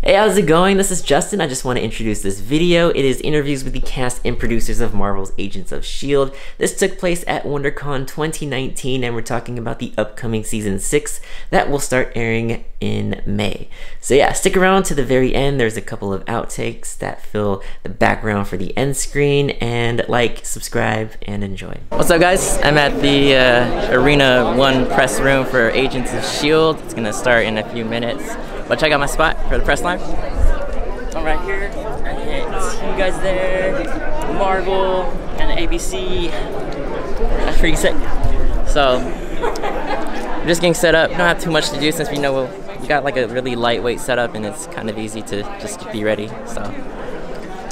Hey, how's it going? This is Justin. I just want to introduce this video. It is interviews with the cast and producers of Marvel's Agents of S.H.I.E.L.D. This took place at WonderCon 2019, and we're talking about the upcoming Season 6 that will start airing in May. So yeah, stick around to the very end. There's a couple of outtakes that fill the background for the end screen, and like, subscribe, and enjoy. What's up, guys? I'm at the Arena 1 press room for Agents of S.H.I.E.L.D. It's gonna start in a few minutes. But check out my spot for the press line. I'm right here. It's you guys there, Marvel, and ABC. That's pretty sick. So, we're just getting set up. We don't have too much to do since we know we got like a really lightweight setup, and it's kind of easy to just be ready. So,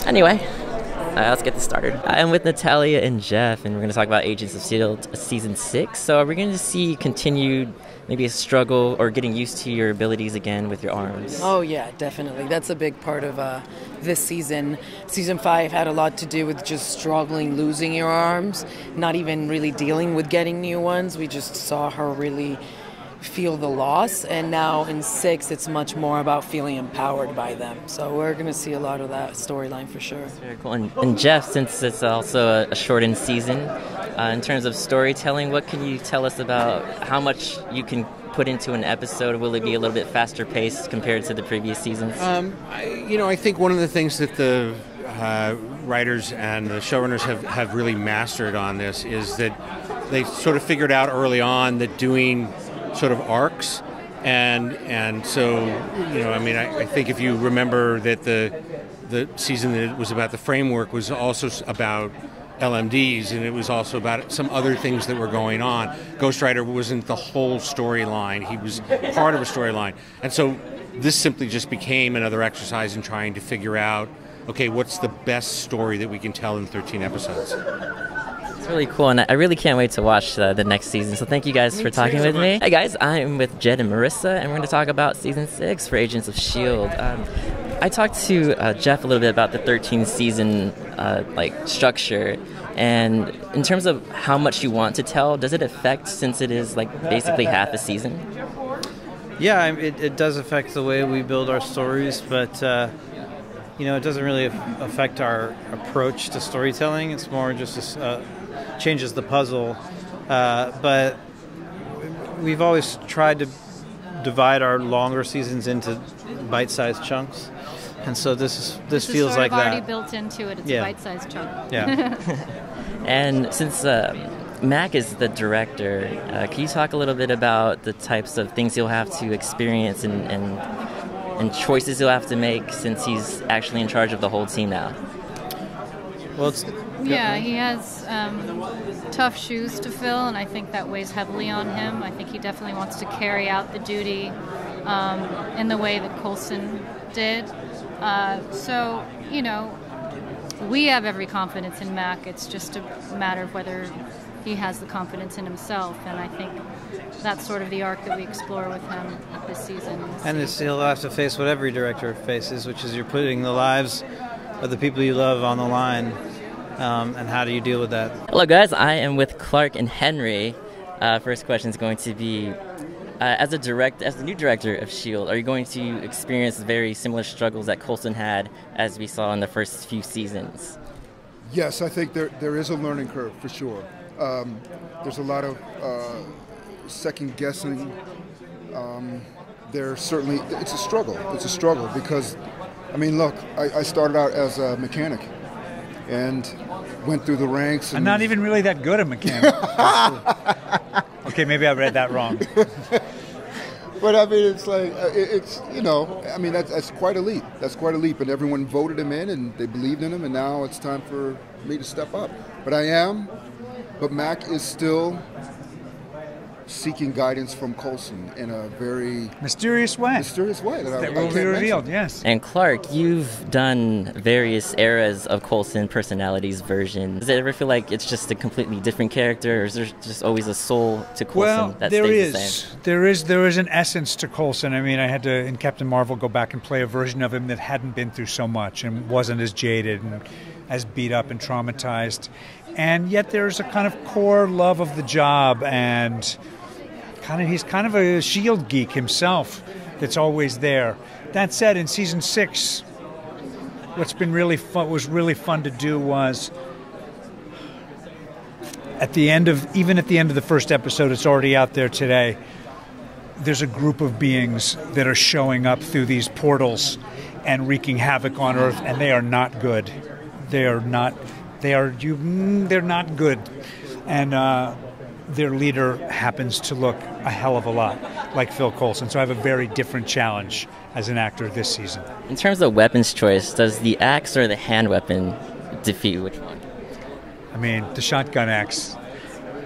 anyway, let's get this started. I'm with Natalia and Jeph, and we're going to talk about Agents of S.H.I.E.L.D. Season 6. So, are we going to see continued maybe a struggle or getting used to your abilities again with your arms? Oh yeah, definitely. That's a big part of this season. Season 5 had a lot to do with just struggling, losing your arms, not even really dealing with getting new ones. We just saw her really feel the loss, and now in 6 it's much more about feeling empowered by them. So we're going to see a lot of that storyline for sure. That's very cool. And Jeph, since it's also a shortened season, in terms of storytelling, what can you tell us about how much you can put into an episode? Will it be a little bit faster paced compared to the previous seasons? I think one of the things that the writers and the showrunners have really mastered on this is that they sort of figured out early on that doing sort of arcs, and so I think if you remember that the season that was about the framework was also about LMDs, and it was also about some other things that were going on. Ghost Rider wasn't the whole storyline, he was part of a storyline, and so this simply just became another exercise in trying to figure out, okay, what's the best story that we can tell in 13 episodes. It's really cool, and I really can't wait to watch the next season, so thank you guys for talking with me. Hey guys, I'm with Jed and Maurissa, and we're going to talk about Season 6 for Agents of S.H.I.E.L.D. I talked to Jeph a little bit about the 13th season structure, and in terms of how much you want to tell, does it affect since it is basically half a season? Yeah, it does affect the way we build our stories, but it doesn't really affect our approach to storytelling. It's more just changes the puzzle, but we've always tried to divide our longer seasons into bite-sized chunks, and so this feels like that. Already built into it. It's a bite-sized chunk. Yeah. And since Mac is the director, can you talk a little bit about the types of things you'll have to experience and choices he'll have to make since he's actually in charge of the whole team now? Well, he has tough shoes to fill, and I think that weighs heavily on him. I think he definitely wants to carry out the duty in the way that Coulson did. We have every confidence in Mac. It's just a matter of whether he has the confidence in himself, and I think that's sort of the arc that we explore with him this season. And he'll have to face what every director faces, which is you're putting the lives of the people you love on the line, and how do you deal with that? Hello guys, I am with Clark and Henry. First question is going to be, as the new director of S.H.I.E.L.D., are you going to experience very similar struggles that Coulson had as we saw in the first few seasons? Yes, I think there is a learning curve for sure. There's a lot of second guessing. There's certainly, it's a struggle. It's a struggle because, look, I started out as a mechanic and went through the ranks. And I'm not even really that good at mechanic. Okay, maybe I read that wrong. But it's like, that's quite a leap. That's quite a leap, and everyone voted him in, and they believed in him, and now it's time for me to step up. But Mac is still seeking guidance from Coulson in a very mysterious way that will be revealed. Yes. And Clark, you've done various eras of Coulson personalities versions. Does it ever feel like it's just a completely different character, or is there just always a soul to Coulson that stays the same? There is an essence to Coulson. I had to in Captain Marvel go back and play a version of him that hadn't been through so much and wasn't as jaded and as beat up and traumatized, and yet there's a kind of core love of the job, and he's kind of a S.H.I.E.L.D. geek himself that's always there. That said, in season 6, what's been really fun, was really fun to do was even at the end of the first episode, it's already out there today. There's a group of beings that are showing up through these portals and wreaking havoc on Earth, and they are not good. They're not good. And their leader happens to look a hell of a lot like Phil Coulson. So I have a very different challenge as an actor this season. In terms of weapons choice, does the axe or the hand weapon defeat which one? I mean, the shotgun axe.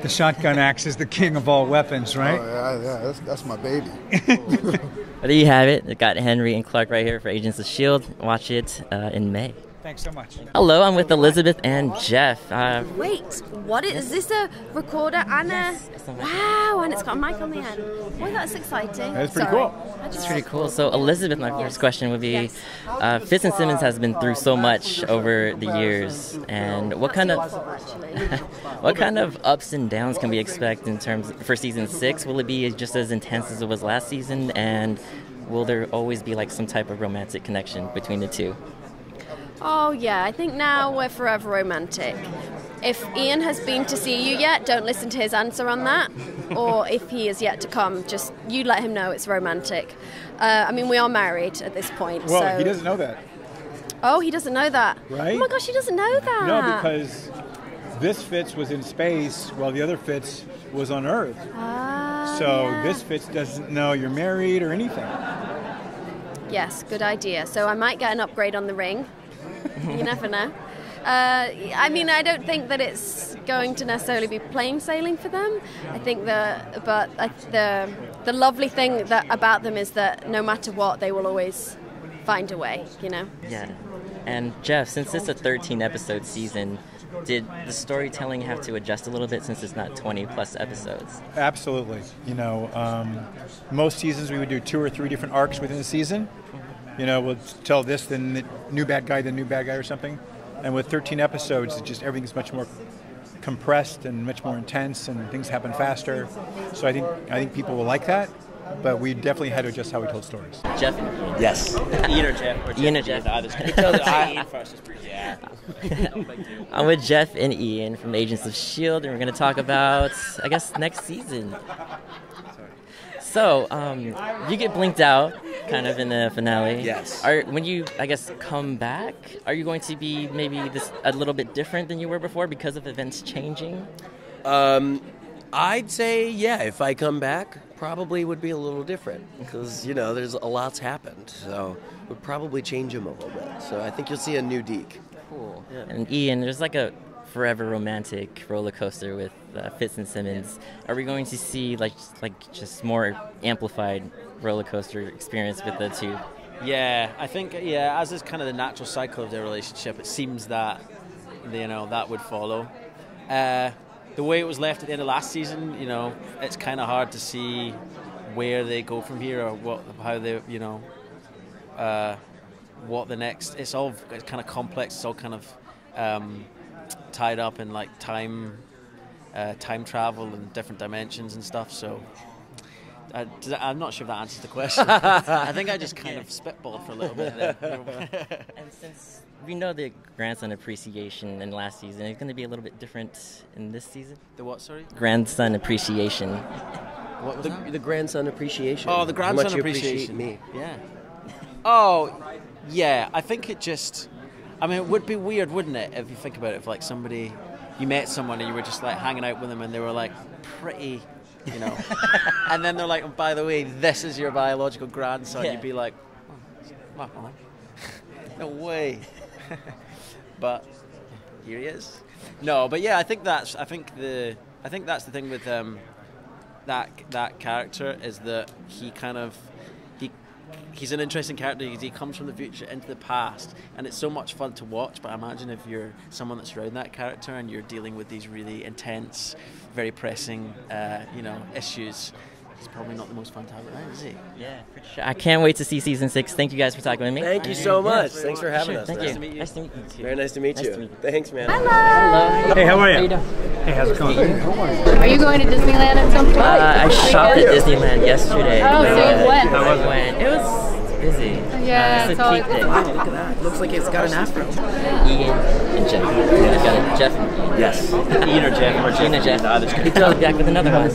The shotgun axe is the king of all weapons, right? Oh, yeah, that's my baby. Well, there you have it. We've got Henry and Clark right here for Agents of S.H.I.E.L.D. Watch it in May. Thanks so much. Hello, I'm with Elizabeth and Jeph. Wait, what is this? A recorder and a... Wow, and it's got a mic on the end. Well, that's exciting. That's pretty cool. That's pretty cool. So, Elizabeth, my first question would be, Fitz and Simmons has been through so much over the years, and what kind of ups and downs can we expect in terms for season 6? Will it be just as intense as it was last season, and will there always be like some type of romantic connection between the two? Oh, yeah, I think now we're forever romantic. If Iain has been to see you yet, don't listen to his answer on that. Or if he is yet to come, just you let him know it's romantic. I mean, we are married at this point. Well, so... he doesn't know that. Oh, he doesn't know that? Right? Oh my gosh, he doesn't know that. No, because this Fitz was in space while the other Fitz was on Earth. So this Fitz doesn't know you're married or anything. Yes, good idea. So I might get an upgrade on the ring. You never know. I mean, I don't think that it's going to necessarily be plain sailing for them. I think the lovely thing about them is that no matter what, they will always find a way, you know? Yeah. And Jeph, since it's a 13-episode season, did the storytelling have to adjust a little bit since it's not 20-plus episodes? Absolutely. You know, most seasons we would do 2 or 3 different arcs within the season. You know, we'll tell this, then the new bad guy or something. And with 13 episodes, it's just everything's much more compressed and much more intense, and things happen faster. So I think people will like that. But we definitely had to adjust how we told stories. Jeph? Yes. Iain or Jeph? Iain or Jeph. Iain first is pretty I'm with Jeph and Iain from Agents of S.H.I.E.L.D. and we're going to talk about, I guess, next season. So, you get blinked out, kind of in the finale. Yes. When you, I guess, come back, are you going to be maybe a little bit different than you were before because of events changing? I'd say, yeah, if I come back, probably would be a little different because, you know, there's a lot's happened. So it would probably change him a little bit. So I think you'll see a new Deke. Cool. Yeah. And Iain, there's like a forever romantic roller coaster with Fitz and Simmons. Are we going to see like just more amplified roller coaster experience with the two? Yeah, I think, as is kind of the natural cycle of their relationship, it seems that, you know, that would follow. The way it was left at the end of last season, you know, it's kind of hard to see where they go from here or how they, you know, what the next. It's kind of complex. It's all kind of tied up in like time travel and different dimensions and stuff. So I'm not sure if that answers the question. I think I just kind of spitballed for a little bit there. And since we know the grandson appreciation in last season, it's going to be a little bit different in this season. The what, sorry? Grandson appreciation. What was that? The grandson appreciation. Oh, the grandson How much you appreciation. appreciate me. Yeah. Oh, yeah. I think it just. I mean, it would be weird, wouldn't it, if you think about it? If like you met someone and you were just like hanging out with them and they were like pretty, you know, and then they're like, oh, by the way, this is your biological grandson. Yeah. You'd be like, oh, no way. But here he is. No, but yeah, I think that's the thing with that character is that he's an interesting character because he comes from the future into the past, and it's so much fun to watch. But I imagine if you're someone that's around that character and you're dealing with these really intense, very pressing, issues, it's probably not the most fun to have around, is he? Yeah, for sure. I can't wait to see season 6. Thank you guys for talking with me. Thank you so much. Thanks for having us. Thank nice you. to meet you. Nice to meet you too. Very nice to meet you. Thanks, man. Hello. Hey, how are you? How you doing? Hey, how's it going? Are you going to Disneyland at some point? I shopped at Disneyland yesterday. Oh, so you went? I went. It was busy. Yeah, It's it's a all peak thing. Wow, look at that. Looks like it's got an afro. Ian and Jeph. I've got it. Jeph. Yes. Ian or Jeph. Ian and Jeph. He goes back with another one.